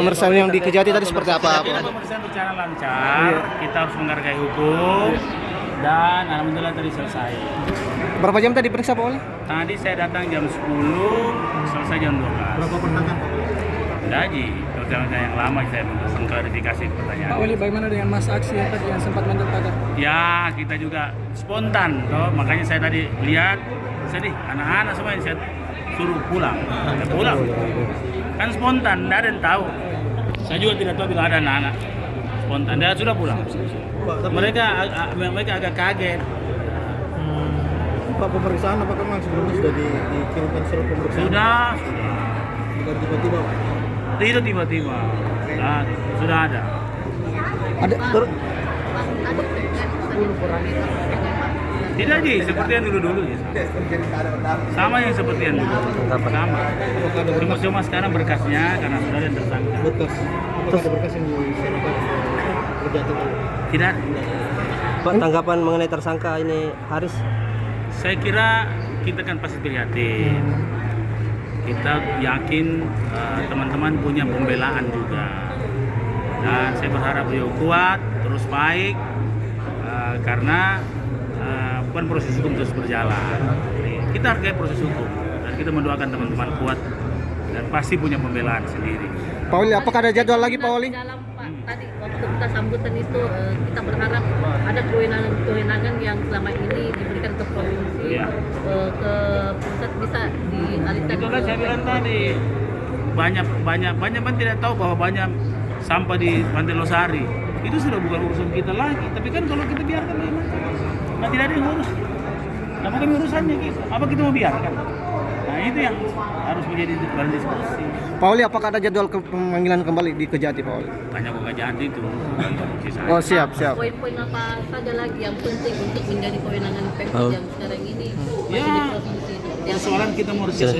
pemeriksaan yang di Kejati tadi seperti apa? Jadi pemeriksaan berjalan lancar, kita harus menghargai hukum, dan alhamdulillah tadi selesai. Berapa jam tadi periksa Pak Wali? Tadi saya datang jam 10, selesai jam 12. Berapa pertanyaan Pak? Daji, pertanyaan yang lama saya mengklarifikasi Pak pertanyaan. Wali, bagaimana dengan masa aksi yang tadi yang sempat mendekat? Ya, kita juga spontan, toh. Makanya saya tadi lihat, sedih, anak-anak semua yang saya suruh pulang. Saya pulang. Kan spontan, tidak ada yang tahu. Saya juga tidak tahu bila ada anak-anak. Spontan, dia sudah pulang. Mereka agak kaget. Pak, pemeriksaan apakah memang sebelumnya sudah dikirimkan surat pemeriksaan? Sudah. Bukan tiba-tiba Pak? Tidak tiba-tiba. Nah, sudah ada. Ada Tidak Ji, seperti yang dulu-dulu Ji. Sama yang seperti yang dulu. Sama. Cuma sekarang berkasnya karena sudah ada yang tersangka. Berkas. Apakah ada berkas yang diserahkan Kejati? Tidak. Pak, tanggapan mengenai tersangka ini Haris? Saya kira kita kan pasti prihatin. Kita yakin teman-teman punya pembelaan juga. Dan saya berharap beliau kuat, terus baik, karena bukan proses hukum terus berjalan. Kita hargai proses hukum dan kita mendoakan teman-teman kuat dan pasti punya pembelaan sendiri. Pak Wali, apakah ada jadwal lagi Pak Wali? Dalam Pak, tadi waktu kita sambutan itu kita berharap ada kewenangan yang selama ini diberikan ke provinsi, Iya. Ke pusat bisa dialihkan. Itulah saya bilang tadi, banyak tidak tahu bahwa banyak sampah di Pantai Losari. Itu sudah bukan urusan kita lagi. Tapi kan kalau kita biarkan memang, nah tidak ada yang ngurus. Nah bukan urusannya kita. Apa kita mau biarkan? Nah itu yang harus menjadi bahan diskusi. Pak Wali, apakah ada jadwal pemanggilan kembali di Kejati Pak Wali? Tanya ke Kejati itu. Oh siap. Poin-poin apa saja lagi yang penting untuk menjadi kewenangan Pemkot yang sekarang ini masih di provinsi. Persoalan kita mau